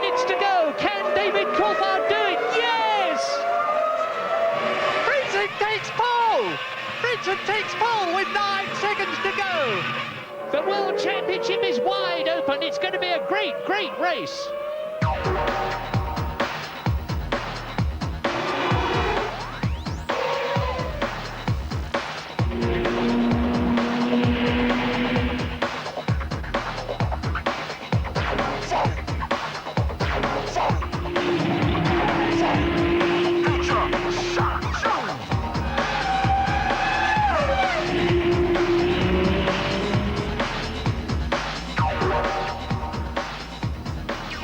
minutes to go. Can David Coulthard do it? Yes! Frentzen takes pole! Frentzen takes pole with 9 seconds to go. The World Championship is wide open. It's going to be a great, great race.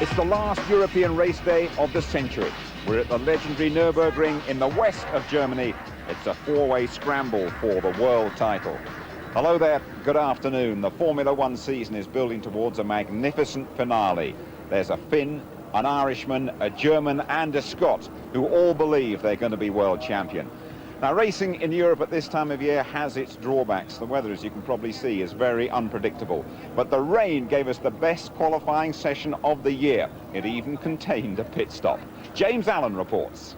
It's the last European race day of the century. We're at the legendary Nurburgring in the west of Germany. It's a four-way scramble for the world title. Hello there, good afternoon. The Formula One season is building towards a magnificent finale. There's a Finn, an Irishman, a German and a Scot who all believe they're going to be world champion. Now, racing in Europe at this time of year has its drawbacks. The weather, as you can probably see, is very unpredictable. But the rain gave us the best qualifying session of the year. It even contained a pit stop. James Allen reports.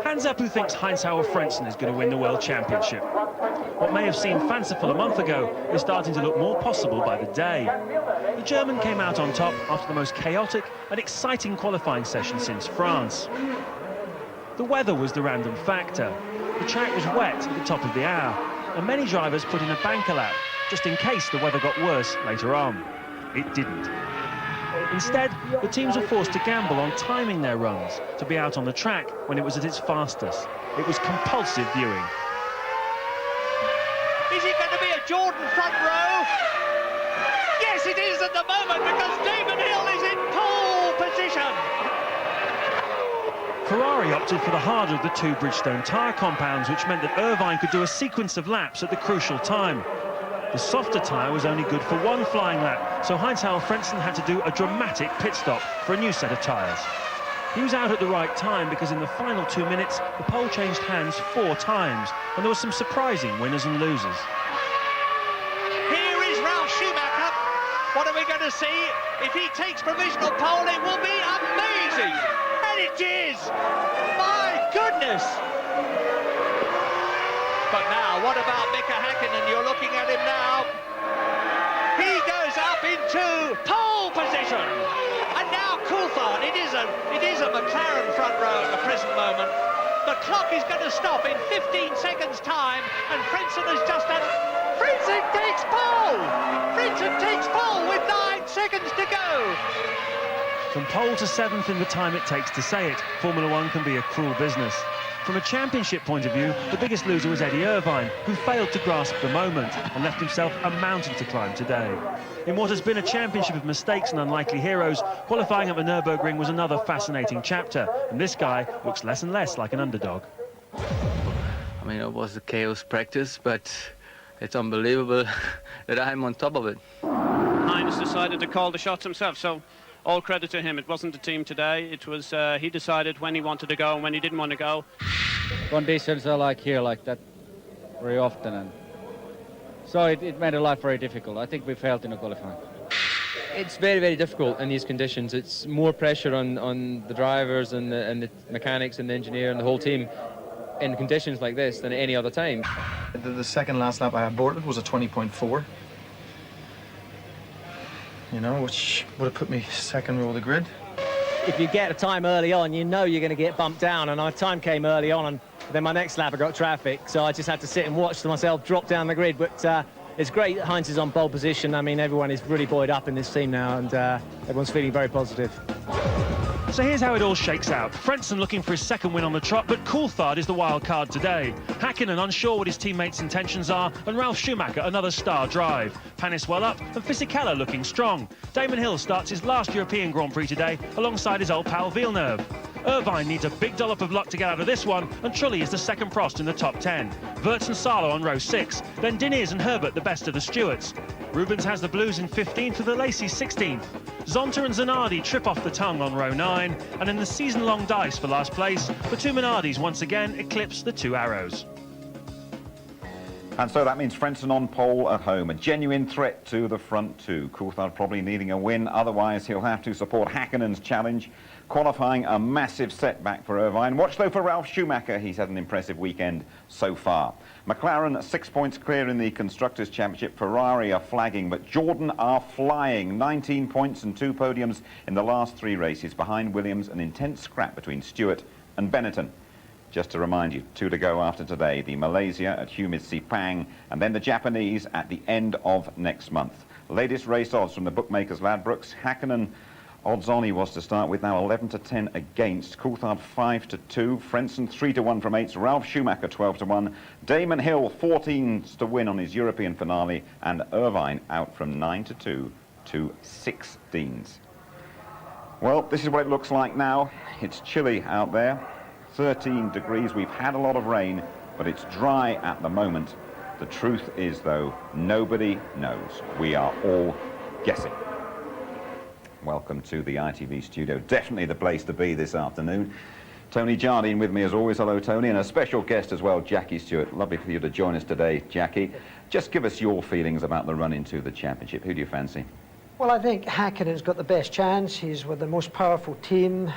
Hands up who thinks Heinz-Harald Frentzen is going to win the World Championship. What may have seemed fanciful a month ago is starting to look more possible by the day. The German came out on top after the most chaotic and exciting qualifying session since France. The weather was the random factor. The track was wet at the top of the hour, and many drivers put in a banker lap, just in case the weather got worse later on. It didn't. Instead, the teams were forced to gamble on timing their runs to be out on the track when it was at its fastest. It was compulsive viewing. Is it going to be a Jordan front row? Yes, it is at the moment, because Damon Hill is in pole position. Ferrari opted for the harder of the two Bridgestone tyre compounds, which meant that Irvine could do a sequence of laps at the crucial time. The softer tyre was only good for one flying lap, so Heinz-Harald Frentzen had to do a dramatic pit stop for a new set of tyres. He was out at the right time because in the final 2 minutes, the pole changed hands 4 times, and there were some surprising winners and losers. Here is Ralf Schumacher. What are we going to see? If he takes provisional pole, it will be amazing. And it is! My goodness! But now, what about Mika Häkkinen? You're looking at him now. He goes up into pole position. And now Coulthard. It is a McLaren front row at the present moment. The clock is going to stop in 15 seconds' time, and Frentzen has just done... Frentzen takes pole! Frentzen takes pole with 9 seconds to go. From pole to 7th in the time it takes to say it, Formula One can be a cruel business. From a championship point of view, the biggest loser was Eddie Irvine, who failed to grasp the moment and left himself a mountain to climb today. In what has been a championship of mistakes and unlikely heroes, qualifying at the Nurburgring was another fascinating chapter, and this guy looks less and less like an underdog. I mean, it was a chaos practice, but it's unbelievable that I'm on top of it. Heinz decided to call the shots himself, so all credit to him. It wasn't the team today. It was he decided when he wanted to go and when he didn't want to go. Conditions are like here, like that, very often, and so it made life very difficult. I think we failed in the qualifying. It's very, very difficult in these conditions. It's more pressure on the drivers and the mechanics and the engineer and the whole team in conditions like this than at any other time. The second last lap I aborted was a 20.4. You know, which would have put me second row of the grid. If you get a time early on, you know you're going to get bumped down, and our time came early on, and then my next lap I got traffic, so I just had to sit and watch myself drop down the grid. But it's great that Heinz is on pole position. I mean, everyone is really buoyed up in this team now, and everyone's feeling very positive. So here's how it all shakes out. Frentzen looking for his second win on the trot, but Coulthard is the wild card today. Häkkinen unsure what his teammates' intentions are, and Ralf Schumacher another star drive. Panis well up, and Fisichella looking strong. Damon Hill starts his last European Grand Prix today alongside his old pal Villeneuve. Irvine needs a big dollop of luck to get out of this one, and Trulli is the second Prost in the top 10. Wirtz and Salo on row 6, then Diniz and Herbert the best of the Stewarts. Rubens has the Blues in 15th with the Lacey 16th. Zonta and Zanardi trip off the tongue on row 9, and in the season-long dice for last place, the two Minardis once again eclipse the two Arrows. And so that means Frentzen on pole at home, a genuine threat to the front two. Coulthard probably needing a win, otherwise he'll have to support Häkkinen's challenge. Qualifying a massive setback for Irvine. Watch though for Ralf Schumacher, he's had an impressive weekend so far. McLaren 6 points clear in the Constructors' Championship. Ferrari are flagging, but Jordan are flying. 19 points and 2 podiums in the last 3 races. Behind Williams, an intense scrap between Stewart and Benetton. Just to remind you, 2 to go after today, the Malaysia at humid Sepang, and then the Japanese at the end of next month. Latest race odds from the bookmakers Ladbrokes. Häkkinen odds on he was to start with, now 11 to 10 against. Coulthard 5 to 2, Frentzen 3 to 1 from 8s, Ralf Schumacher 12 to 1, Damon Hill 14s to win on his European finale, and Irvine out from 9 to 2 to 16s. Well, this is what it looks like now. It's chilly out there. 13 degrees. We've had a lot of rain, but it's dry at the moment. The truth is, though, nobody knows. We are all guessing. Welcome to the ITV studio. Definitely the place to be this afternoon. Tony Jardine with me as always. Hello, Tony. And a special guest as well, Jackie Stewart. Lovely for you to join us today, Jackie. Just give us your feelings about the run into the championship. Who do you fancy? Well, I think Häkkinen's got the best chance. He's with the most powerful team,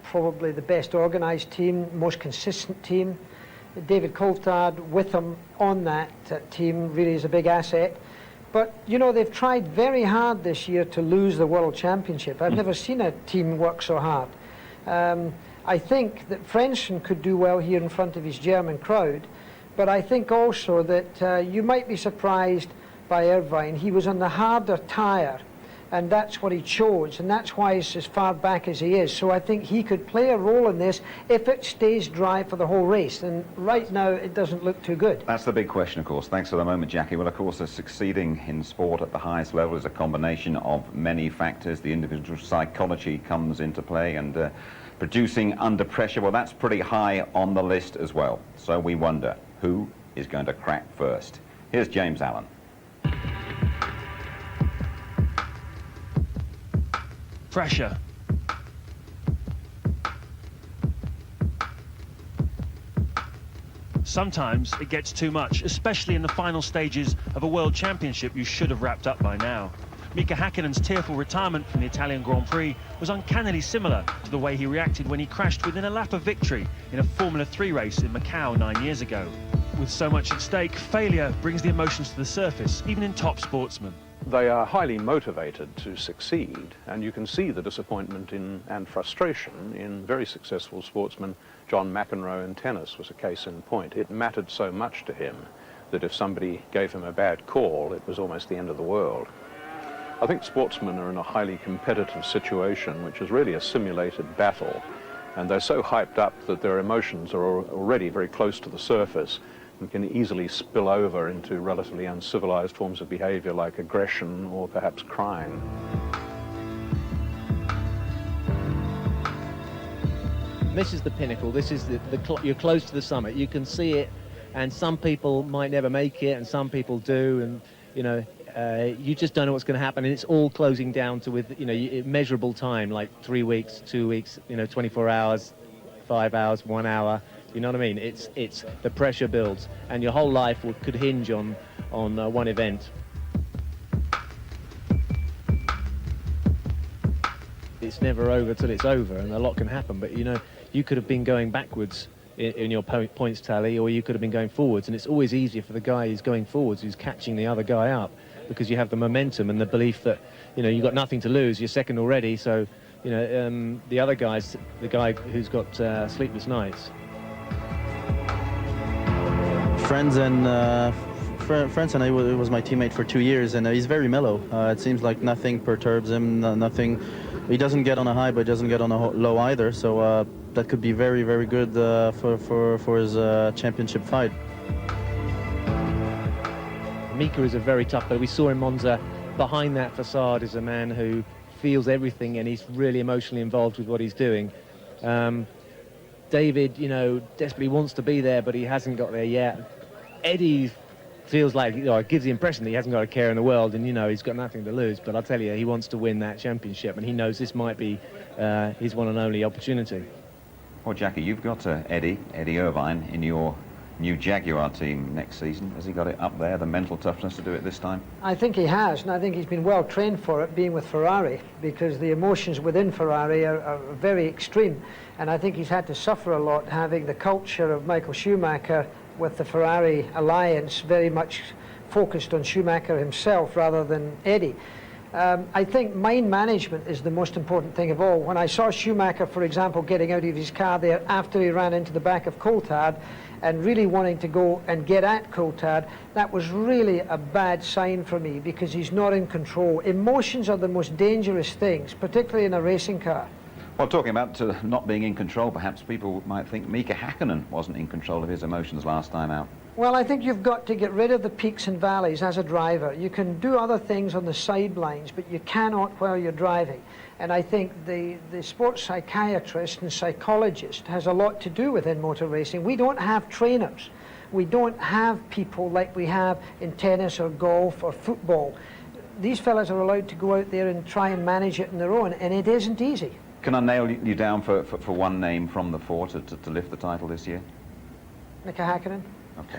probably the best organised team, most consistent team. David Coulthard with him on that team really is a big asset. But, you know, they've tried very hard this year to lose the World Championship. I've never seen a team work so hard. I think that Frentzen could do well here in front of his German crowd, but I think also that you might be surprised by Irvine. He was on the harder tyre, and that's what he chose, and that's why he's as far back as he is. So I think he could play a role in this if it stays dry for the whole race, and right now it doesn't look too good. That's the big question, of course. Thanks for the moment, Jackie. Well, of course, succeeding in sport at the highest level is a combination of many factors. The individual psychology comes into play, and producing under pressure, well, that's pretty high on the list as well. So we wonder, who is going to crack first? Here's James Allen. Pressure. Sometimes it gets too much, especially in the final stages of a World Championship you should have wrapped up by now. Mika Häkkinen's tearful retirement from the Italian Grand Prix was uncannily similar to the way he reacted when he crashed within a lap of victory in a Formula 3 race in Macau 9 years ago. With so much at stake, failure brings the emotions to the surface, even in top sportsmen. They are highly motivated to succeed, and you can see the disappointment and frustration in very successful sportsmen. John McEnroe in tennis was a case in point. It mattered so much to him that if somebody gave him a bad call, it was almost the end of the world. I think sportsmen are in a highly competitive situation, which is really a simulated battle, and they're so hyped up that their emotions are already very close to the surface and can easily spill over into relatively uncivilized forms of behavior like aggression or perhaps crime. This is the pinnacle. This is you're close to the summit. You can see it, and some people might never make it, and some people do, and you know, you just don't know what's going to happen, and it's all closing down to measurable time, like 3 weeks, 2 weeks, 24 hours, 5 hours, 1 hour. You know what I mean? It's the pressure builds, and your whole life could hinge on one event. It's never over till it's over, and a lot can happen. But you know, you could have been going backwards in your points tally, or you could have been going forwards, and it's always easier for the guy who's going forwards, who's catching the other guy up, because you have the momentum and the belief that you've got nothing to lose. You're second already, so the other guy's the guy who's got sleepless nights. Frentzen was my teammate for 2 years, and he's very mellow. It seems like nothing perturbs him, nothing. He doesn't get on a high, but he doesn't get on a low either. So that could be very, very good for his championship fight. Mika is a very tough player. We saw in Monza, behind that facade is a man who feels everything, and he's really emotionally involved with what he's doing. David, desperately wants to be there, but he hasn't got there yet. Eddie feels like, it gives the impression that he hasn't got a care in the world, and he's got nothing to lose. But I'll tell you, he wants to win that championship, and he knows this might be his one and only opportunity. Well, Jackie, you've got Eddie Irvine in your new Jaguar team next season. Has he got it up there, the mental toughness to do it this time? I think he has, and I think he's been well trained for it, being with Ferrari, because the emotions within Ferrari are very extreme, and I think he's had to suffer a lot having the culture of Michael Schumacher with the Ferrari alliance very much focused on Schumacher himself rather than Eddie. I think mind management is the most important thing of all. When I saw Schumacher, for example, getting out of his car there after he ran into the back of Coulthard and really wanting to go and get at Coulthard, that was really a bad sign for me, because he's not in control. Emotions are the most dangerous things, particularly in a racing car. Well, talking about not being in control, perhaps people might think Mika Hakkinen wasn't in control of his emotions last time out. Well, I think you've got to get rid of the peaks and valleys as a driver. You can do other things on the sidelines, but you cannot while you're driving. And I think the sports psychiatrist and psychologist has a lot to do within motor racing. We don't have trainers. We don't have people like we have in tennis or golf or football. These fellas are allowed to go out there and try and manage it on their own, and it isn't easy. Can I nail you down for one name from the four to lift the title this year? Mika Hakkinen. Okay,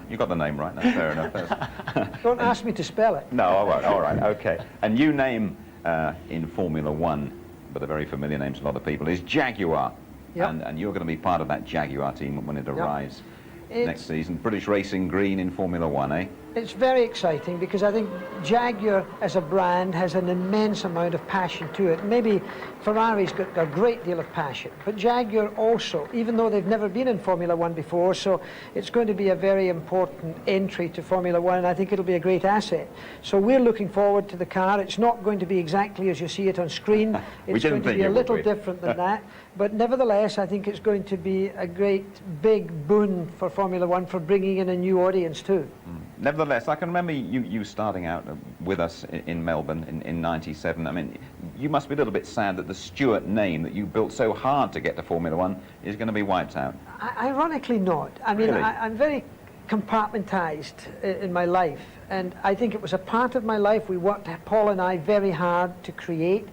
you got the name right. That's fair enough. Don't ask me to spell it. No, I won't. All right, okay. A new name in Formula One, but a very familiar name to a lot of people, is Jaguar. Yep. And you're going to be part of that Jaguar team when it arrives next season. British Racing Green in Formula One, eh? It's very exciting, because I think Jaguar as a brand has an immense amount of passion to it. Maybe Ferrari's got a great deal of passion, but Jaguar also, even though they've never been in Formula One before, so it's going to be a very important entry to Formula One, and I think it'll be a great asset. So we're looking forward to the car. It's not going to be exactly as you see it on screen. It's going to be a little different than that, but nevertheless, I think it's going to be a great big boon for Formula One for bringing in a new audience too. Nevertheless, I can remember you starting out with us in Melbourne in '97. I mean, you must be a little bit sad that the Stewart name that you built so hard to get to Formula One is going to be wiped out. Ironically not. I mean, really? I'm very compartmentized in my life, and I think it was a part of my life we worked, Paul and I, very hard to create.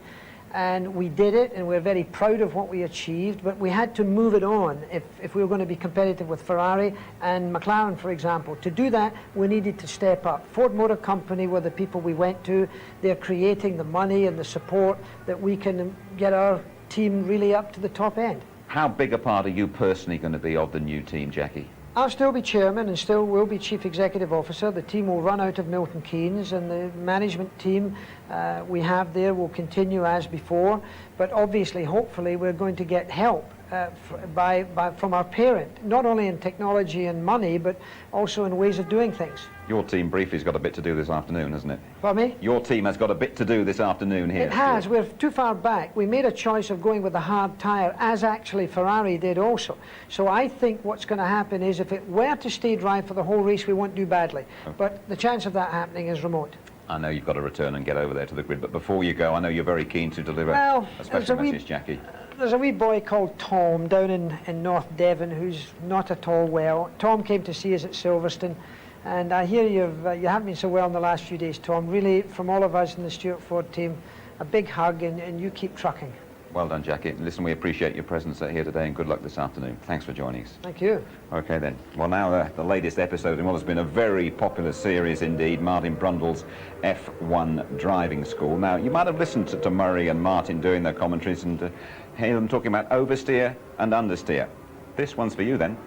And we did it, and we're very proud of what we achieved, but we had to move it on if we were going to be competitive with Ferrari and McLaren, for example. To do that, we needed to step up. Ford Motor Company were the people we went to. They're creating the money and the support that we can get our team really up to the top end. How big a part are you personally going to be of the new team, Jackie? I'll still be chairman and still will be chief executive officer. The team will run out of Milton Keynes, and the management team we have there will continue as before. But obviously, hopefully, we're going to get help from our parent, not only in technology and money, but also in ways of doing things. Your team briefly has got a bit to do this afternoon, hasn't it? Pardon me? Your team has got a bit to do this afternoon here. It has. We're too far back. We made a choice of going with a hard tyre, as actually Ferrari did also. So I think what's going to happen is, if it were to stay dry for the whole race, we won't do badly. Okay. But the chance of that happening is remote. I know you've got to return and get over there to the grid, but before you go, I know you're very keen to deliver a special message, Jackie. There's a wee boy called Tom down in North Devon who's not at all well. Tom came to see us at Silverstone, and I hear you haven't been so well in the last few days, Tom. Really, from all of us in the Stewart Ford team, a big hug, and you keep trucking. Well done, Jackie. Listen, we appreciate your presence here today, and good luck this afternoon. Thanks for joining us. Thank you. Okay, then. Well, now the latest episode in what has been a very popular series indeed, Martin Brundle's F1 driving school. Now, you might have listened to Murray and Martin doing their commentaries and hear them talking about oversteer and understeer. This one's for you, then.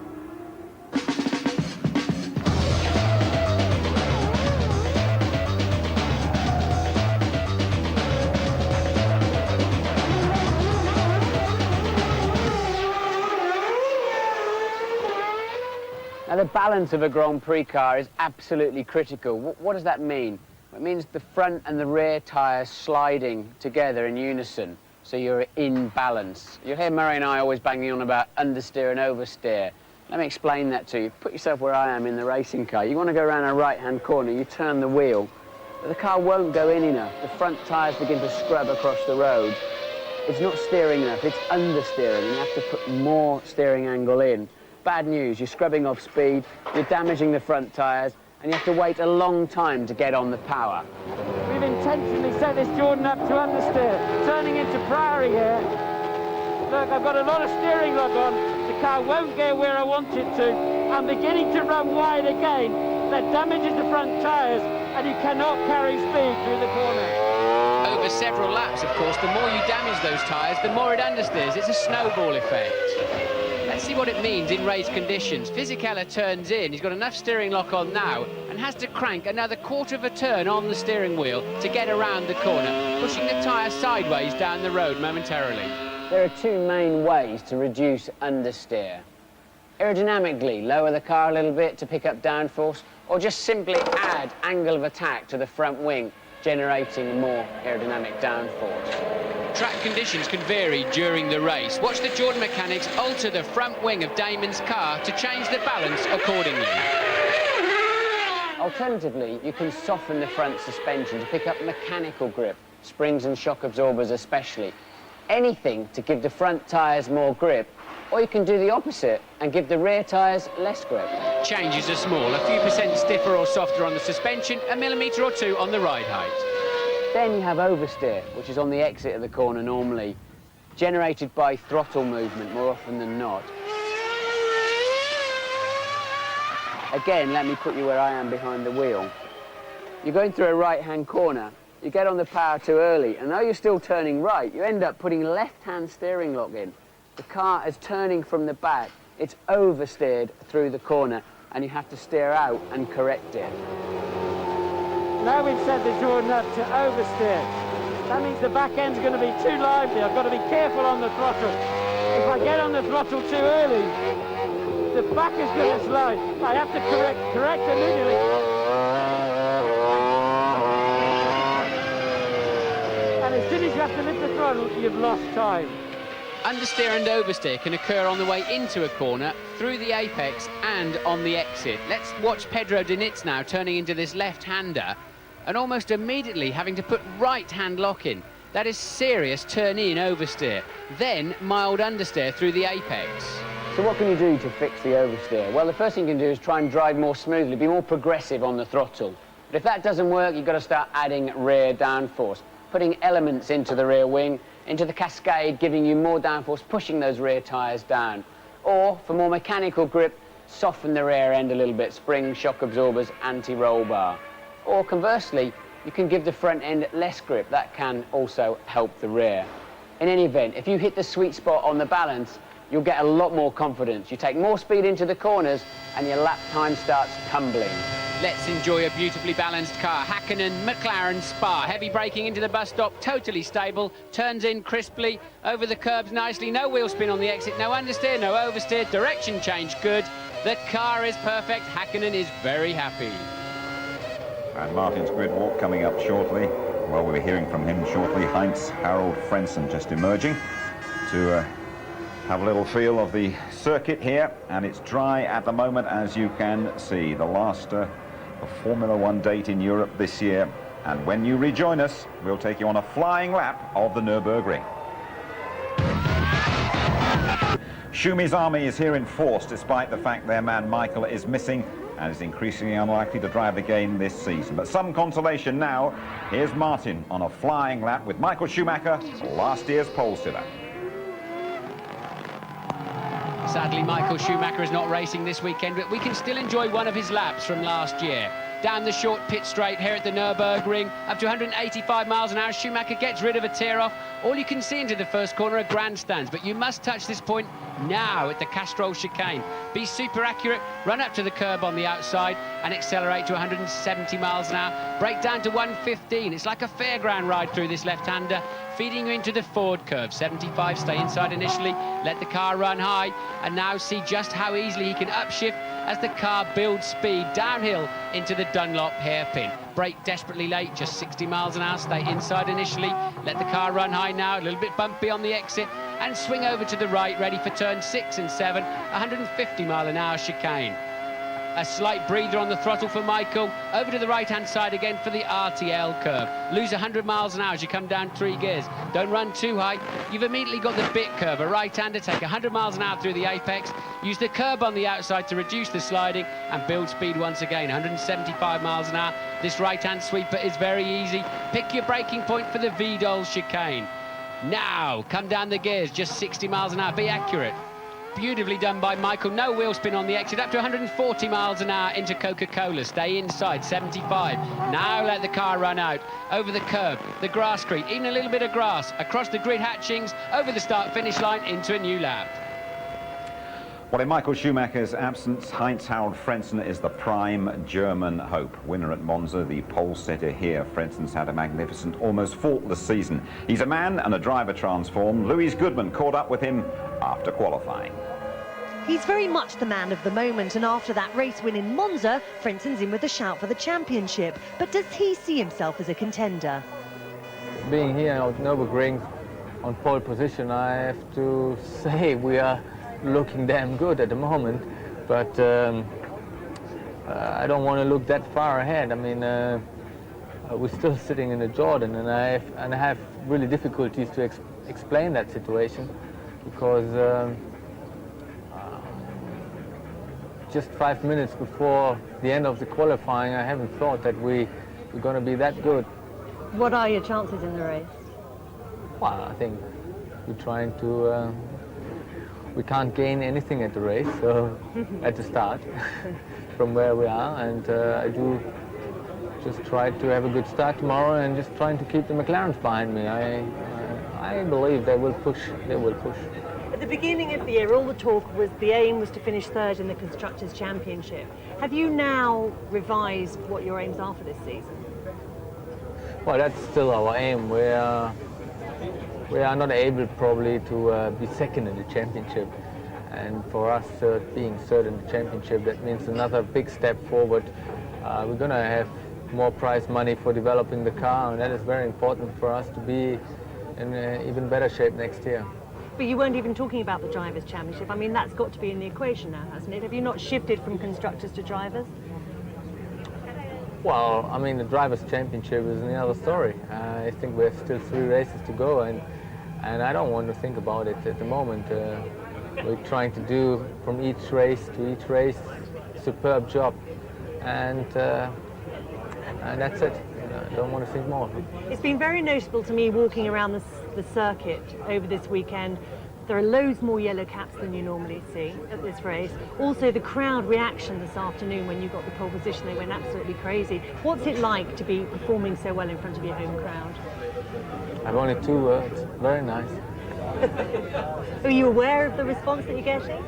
Now, the balance of a Grand Prix car is absolutely critical. What does that mean? It means the front and the rear tyres sliding together in unison, so you're in balance. You'll hear Murray and I always banging on about understeer and oversteer. Let me explain that to you. Put yourself where I am in the racing car. You want to go around a right-hand corner, you turn the wheel, but the car won't go in enough. The front tyres begin to scrub across the road. It's not steering enough, it's understeering. You have to put more steering angle in. Bad news, you're scrubbing off speed, you're damaging the front tyres, and you have to wait a long time to get on the power. We've intentionally set this Jordan up to understeer, turning into Priory here. Look, I've got a lot of steering lug on. The car won't go where I want it to. and beginning to run wide again. That damages the front tyres, and you cannot carry speed through the corner. Over several laps, of course, the more you damage those tyres, the more it understeers. It's a snowball effect. Let's see what it means in race conditions. Fisichella turns in. He's got enough steering lock on now and has to crank another quarter of a turn on the steering wheel to get around the corner, pushing the tyre sideways down the road momentarily. There are two main ways to reduce understeer. Aerodynamically, lower the car a little bit to pick up downforce, or just simply add angle of attack to the front wing, generating more aerodynamic downforce. Track conditions can vary during the race. Watch the Jordan mechanics alter the front wing of Damon's car to change the balance accordingly. Alternatively, you can soften the front suspension to pick up mechanical grip, springs and shock absorbers especially. Anything to give the front tyres more grip, or you can do the opposite and give the rear tyres less grip. Changes are small, a few percent stiffer or softer on the suspension, a millimetre or two on the ride height. Then you have oversteer, which is on the exit of the corner normally, generated by throttle movement more often than not. Again, let me put you where I am behind the wheel. You're going through a right-hand corner, you get on the power too early, and though you're still turning right, you end up putting left-hand steering lock in. The car is turning from the back, it's oversteered through the corner, and you have to steer out and correct it. Now we've set the Jordan up to oversteer. That means the back end's going to be too lively. I've got to be careful on the throttle. If I get on the throttle too early, the back is going to slide. I have to correct immediately. And as soon as you have to lift the throttle, you've lost time. Understeer and oversteer can occur on the way into a corner, through the apex and on the exit. Let's watch Pedro Diniz now turning into this left-hander and almost immediately having to put right-hand lock in. That is serious turn-in oversteer, then mild understeer through the apex. So what can you do to fix the oversteer? Well, the first thing you can do is try and drive more smoothly, be more progressive on the throttle. But if that doesn't work, you've got to start adding rear downforce, putting elements into the rear wing, into the cascade, giving you more downforce, pushing those rear tyres down. Or, for more mechanical grip, soften the rear end a little bit, springs, shock absorbers, anti-roll bar. Or, conversely, you can give the front end less grip. That can also help the rear. In any event, if you hit the sweet spot on the balance, you'll get a lot more confidence. You take more speed into the corners, and your lap time starts tumbling. Let's enjoy a beautifully balanced car. Hakkinen, McLaren, Spa. Heavy braking into the bus stop, totally stable. Turns in crisply, over the curbs nicely. No wheel spin on the exit, no understeer, no oversteer. Direction change good. The car is perfect. Hakkinen is very happy. And Martin's grid walk coming up shortly. Well, we'll be hearing from him shortly. Heinz Harald Frentzen just emerging to have a little feel of the circuit here, and it's dry at the moment, as you can see. The last Formula One date in Europe this year, and when you rejoin us, we'll take you on a flying lap of the Nurburgring. Schumi's army is here in force, despite the fact their man Michael is missing and is increasingly unlikely to drive again this season. But some consolation now. Here's Martin on a flying lap with Michael Schumacher, last year's pole sitter. Sadly, Michael Schumacher is not racing this weekend, but we can still enjoy one of his laps from last year. Down the short pit straight here at the Nurburgring, up to 185 miles an hour, Schumacher gets rid of a tear-off. All you can see into the first corner are grandstands, but you must touch this point now at the Castrol chicane. Be super accurate, run up to the curb on the outside and accelerate to 170 miles an hour. Brake down to 115. It's like a fairground ride through this left-hander, feeding you into the forward curve. 75, stay inside initially, let the car run high, and now see just how easily he can upshift as the car builds speed downhill into the Dunlop hairpin. Brake desperately late, just 60 miles an hour, stay inside initially, let the car run high now, a little bit bumpy on the exit, and swing over to the right, ready for turn 6 and 7, 150 mile an hour chicane. A slight breather on the throttle for Michael. Over to the right-hand side again for the RTL curve. Lose 100 miles an hour as you come down 3 gears. Don't run too high. You've immediately got the bit curve. A right-hander, take 100 miles an hour through the apex. Use the curb on the outside to reduce the sliding and build speed once again. 175 miles an hour. This right-hand sweeper is very easy. Pick your braking point for the Vidal chicane. Now, come down the gears, just 60 miles an hour. Be accurate. beautifully done by Michael. No wheel spin on the exit, up to 140 miles an hour into Coca-Cola. Stay inside, 75. Now let the car run out, over the curb, the grass street, even a little bit of grass, across the grid hatchings, over the start-finish line, into a new lap. Well, in Michael Schumacher's absence, Heinz-Harald Frentzen is the prime German hope. Winner at Monza, the pole setter here. Frenzen's had a magnificent, almost faultless season. He's a man and a driver transformed. Louise Goodman caught up with him after qualifying. He's very much the man of the moment, and after that race win in Monza, Frenzen's in with a shout for the championship. But does he see himself as a contender? Being here at Nurburgring on pole position, I have to say we are looking damn good at the moment, but I don't want to look that far ahead. I mean, we're still sitting in the Jordan, and I have really difficulties to explain that situation, because just 5 minutes before the end of the qualifying, I haven't thought that we're going to be that good. What are your chances in the race? Well, I think we're trying to. We can't gain anything at the race, so at the start, from where we are, and I do just try to have a good start tomorrow, and just trying to keep the McLarens behind me. I believe they will push. They will push. At the beginning of the year, all the talk was the aim was to finish third in the Constructors' Championship. Have you now revised what your aims are for this season? Well, that's still our aim. We are not able probably to be second in the championship, and for us being third in the championship, that means another big step forward. We're going to have more prize money for developing the car, and that is very important for us to be in even better shape next year. But you weren't even talking about the Drivers' Championship. I mean, that's got to be in the equation now, hasn't it? Have you not shifted from constructors to drivers? Well, I mean, the Drivers' Championship is another story. I think we have still 3 races to go, and I don't want to think about it at the moment. We're trying to do from each race to each race superb job, and that's it. I don't want to think more. It's been very noticeable to me walking around the circuit over this weekend. There are loads more yellow caps than you normally see at this race. Also, the crowd reaction this afternoon when you got the pole position, they went absolutely crazy. What's it like to be performing so well in front of your home crowd? I've only 2 words. Very nice. Are you aware of the response that you're getting?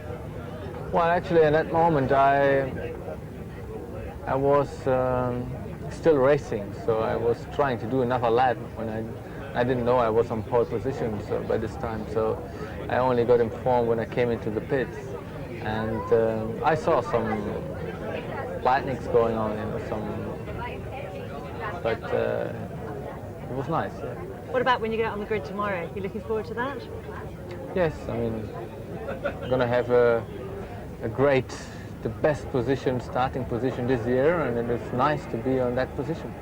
Well, actually, at that moment, I was still racing, so I was trying to do another lap when I didn't know I was on pole position by this time, so I only got informed when I came into the pits, and I saw some lightnings going on, but it was nice. Yeah. What about when you get out on the grid tomorrow? You looking forward to that? Yes, I mean, I'm going to have the best position, starting position this year, and it's nice to be on that position.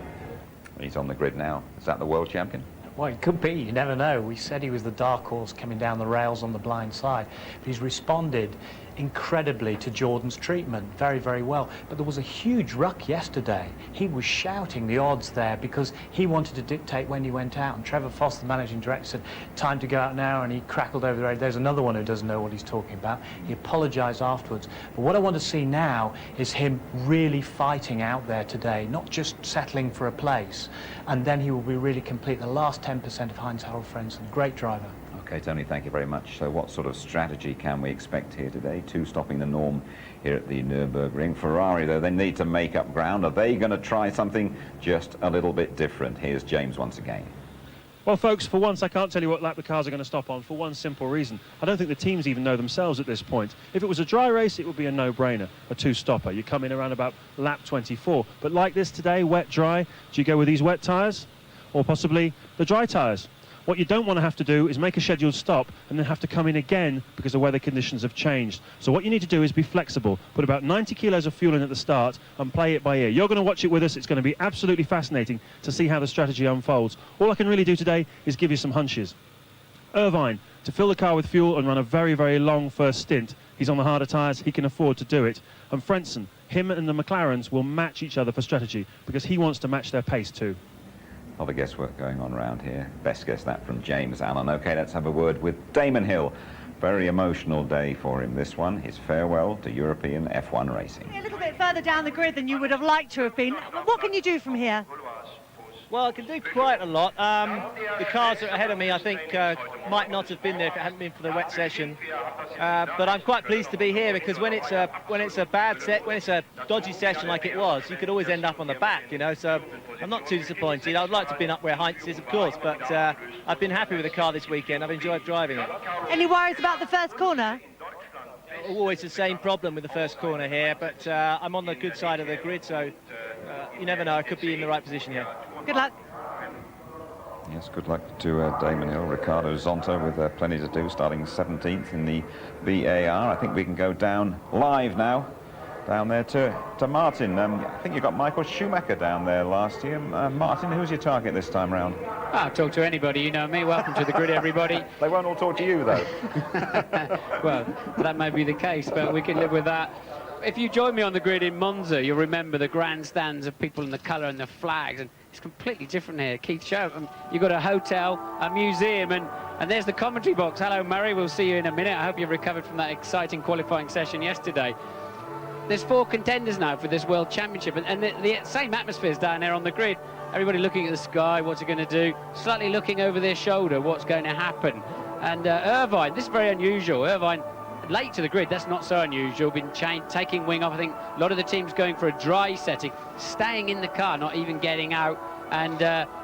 He's on the grid now. Is that the world champion? Well, it could be. You never know. We said he was the dark horse coming down the rails on the blind side. But he's responded incredibly to Jordan's treatment very, very well. But there was a huge ruck yesterday. He was shouting the odds there because he wanted to dictate when he went out. And Trevor Foss, the managing director, said, time to go out now, and he crackled over the radio. There's another one who doesn't know what he's talking about. He apologised afterwards. But what I want to see now is him really fighting out there today, not just settling for a place. And then he will be really complete. The last 10% of Heinz-Harald Frentzen, great driver. Okay, Tony, thank you very much. So what sort of strategy can we expect here today? 2 stopping the norm here at the Nurburgring. Ferrari, though, they need to make up ground. Are they going to try something just a little bit different? Here's James once again. Well, folks, for once, I can't tell you what lap the cars are going to stop on for one simple reason. I don't think the teams even know themselves at this point. If it was a dry race, it would be a no-brainer, a 2-stopper. You come in around about lap 24. But like this today, wet, dry, do you go with these wet tyres or possibly the dry tyres? What you don't want to have to do is make a scheduled stop and then have to come in again because the weather conditions have changed. So what you need to do is be flexible. Put about 90 kilos of fuel in at the start and play it by ear. You're going to watch it with us. It's going to be absolutely fascinating to see how the strategy unfolds. All I can really do today is give you some hunches. Irvine, to fill the car with fuel and run a very, very long first stint. He's on the harder tyres. He can afford to do it. And Frentzen, him and the McLarens will match each other for strategy because he wants to match their pace too. A lot of guesswork going on around here. Best guess that from James Allen. Okay, let's have a word with Damon Hill. very emotional day for him, this one, his farewell to European F1 racing. A little bit further down the grid than you would have liked to have been. What can you do from here? Well, I can do quite a lot. The cars that are ahead of me, I think, might not have been there if it hadn't been for the wet session. But I'm quite pleased to be here because when it's a dodgy session like it was, you could always end up on the back, you know. So I'm not too disappointed. I'd like to have been up where Heinz is, of course, but I've been happy with the car this weekend. I've enjoyed driving it. Any worries about the first corner? Always the same problem with the first corner here, but I'm on the good side of the grid, so you never know. I could be in the right position here. Good luck. Yes, good luck to Damon Hill. Ricardo Zonta with plenty to do, starting 17th in the VAR. I think we can go down live now, down there to Martin. I think you got Michael Schumacher down there last year. Martin, who's your target this time round? I'll talk to anybody, you know me. Welcome to the grid, everybody. They won't all talk to you, though. Well, that may be the case, but we can live with that. If you join me on the grid in Monza, you'll remember the grandstands of people in the colour and the flags, and it's completely different here. Keith showed you've got a hotel, a museum, and there's the commentary box. Hello, Murray, we'll see you in a minute. I hope you've recovered from that exciting qualifying session yesterday. There's 4 contenders now for this World Championship, and the same atmosphere's down there on the grid. Everybody looking at the sky, what's it going to do? Slightly looking over their shoulder, what's going to happen? And Irvine, this is very unusual. Irvine, late to the grid, that's not so unusual. Been taking wing off. I think a lot of the teams going for a dry setting, staying in the car, not even getting out, and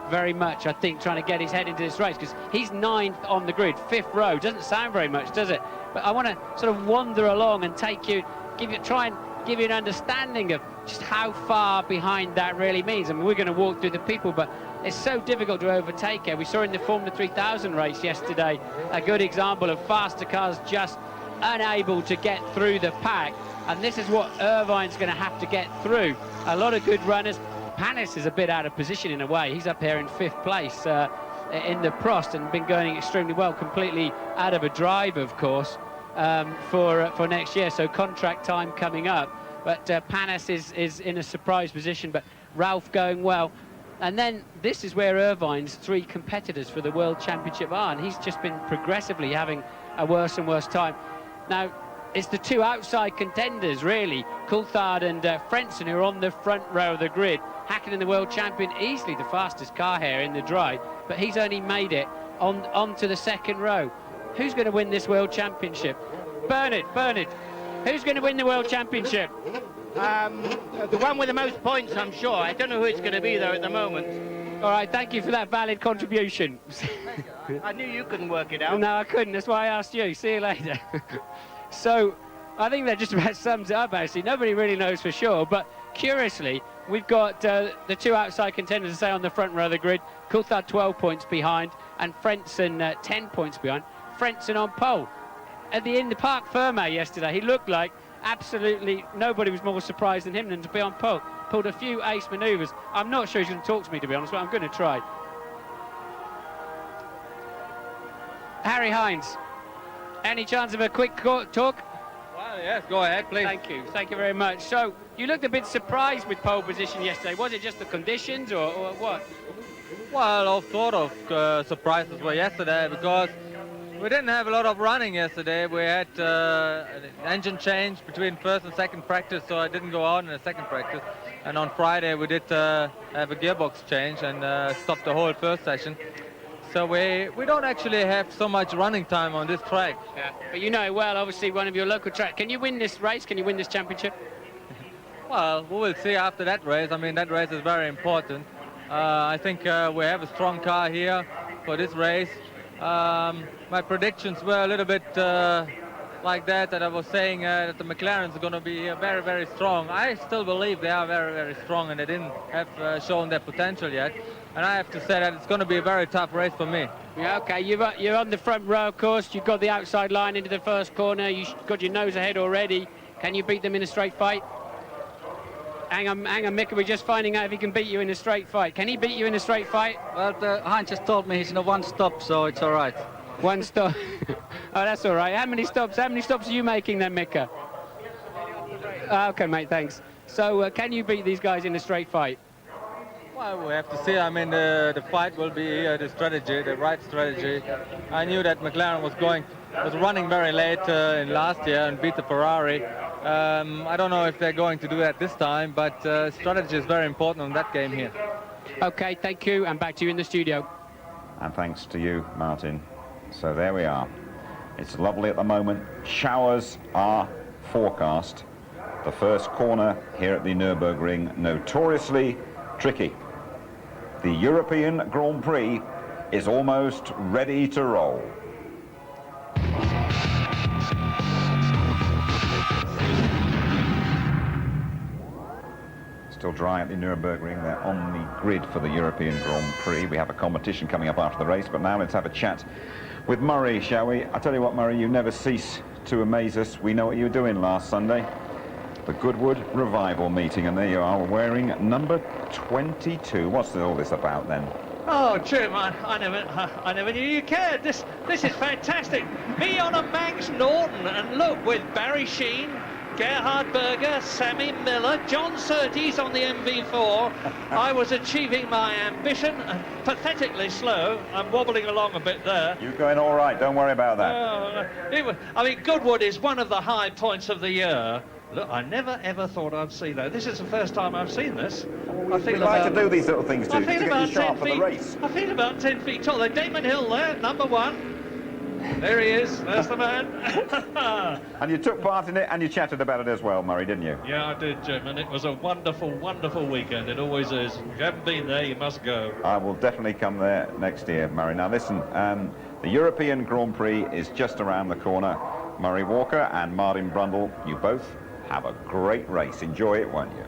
very much, I think, trying to get his head into this race because he's 9th on the grid, 5th row. Doesn't sound very much, does it? But I want to sort of wander along and try and give you an understanding of just how far behind that really means. I mean, we're going to walk through the people, but it's so difficult to overtake her. We saw in the Formula 3000 race yesterday a good example of faster cars just unable to get through the pack, and this is what Irvine's going to have to get through. A lot of good runners. Panis is a bit out of position in a way. He's up here in 5th place in the Prost and been going extremely well, completely out of a drive, of course, for next year, so contract time coming up. But Panis is in a surprise position, but Ralph going well. And then this is where Irvine's 3 competitors for the World Championship are, and he's just been progressively having a worse and worse time. Now, it's the 2 outside contenders, really, Coulthard and Frentzen, who are on the front row of the grid. Hakkinen, the world champion, easily the fastest car here in the dry, but he's only made it onto the 2nd row. Who's going to win this World Championship? Bernard, who's going to win the World Championship? The one with the most points, I'm sure. I don't know who it's going to be, though, at the moment. All right, thank you for that valid contribution. I knew you couldn't work it out. No, I couldn't. That's why I asked you. See you later. So, I think that just about sums it up, actually. Nobody really knows for sure, but curiously, we've got the 2 outside contenders, say, on the front row of the grid. Coulthard 12 points behind, and Frentzen 10 points behind. Frentzen on pole. In the Parc Fermé yesterday, he looked like absolutely nobody was more surprised than him than to be on pole. Pulled a few ace manoeuvres. I'm not sure he's going to talk to me, to be honest, but I'm going to try. Harry Hines, any chance of a quick talk? Well, yes, go ahead, please. Thank you very much. So, you looked a bit surprised with pole position yesterday. Was it just the conditions or what? Well, all sort of surprises were yesterday because we didn't have a lot of running yesterday. We had an engine change between 1st and 2nd practice, so I didn't go out in the 2nd practice. And on Friday we did have a gearbox change and stopped the whole 1st session. So we don't actually have so much running time on this track. Yeah, but you know well, obviously, one of your local tracks. Can you win this race? Can you win this championship? Well, we will see after that race. I mean, that race is very important. I think we have a strong car here for this race. My predictions were a little bit like that I was saying that the McLarens are going to be very, very strong. I still believe they are very, very strong, and they didn't have shown their potential yet. And I have to say that it's going to be a very tough race for me. Yeah, okay, you're on the front row, of course. You've got the outside line into the 1st corner. You've got your nose ahead already. Can you beat them in a straight fight? Hang on, Mick, we're just finding out if he can beat you in a straight fight. Can he beat you in a straight fight? Well, Heinz just told me he's in a 1 stop, so it's all right. 1 stop. Oh, that's all right. How many stops are you making then, Mika? Okay, mate, thanks. So, can you beat these guys in a straight fight? Well, we have to see. I mean, the fight will be the strategy, the right strategy. I knew that McLaren was going was running very late in last year and beat the Ferrari. I don't know if they're going to do that this time, but strategy is very important in that game here. OK, thank you, and back to you in the studio. And thanks to you, Martin. So there we are. It's lovely at the moment. Showers are forecast. The first corner here at the Nurburgring, notoriously tricky. The European Grand Prix is almost ready to roll. Still dry at the Nurburgring. They're on the grid for the European Grand Prix. We have a competition coming up after the race, but now let's have a chat with Murray, shall we? I tell you what, Murray, you never cease to amaze us. We know what you were doing last Sunday. The Goodwood Revival meeting, and there you are wearing number 22. What's all this about then? Oh, Jim, I never knew you cared. This is fantastic. Me on a Manx Norton, and look, with Barry Sheen, Gerhard Berger, Sammy Miller, John Surtees on the MV4. I was achieving my ambition, pathetically slow. I'm wobbling along a bit there. You're going all right, don't worry about that. I mean, Goodwood is one of the high points of the year. Look, I never ever thought I'd see that. This is the first time I've seen this. We like to do these little things to get you sharp for the race. I feel about 10 feet tall. There's Damon Hill there, number 1. There he is. There's the man. And you took part in it and you chatted about it as well, Murray, didn't you? Yeah, I did, Jim, and it was a wonderful, wonderful weekend. It always is. If you haven't been there, you must go. I will definitely come there next year, Murray. Now listen, the European Grand Prix is just around the corner. Murray Walker and Martin Brundle, you both have a great race. Enjoy it, won't you?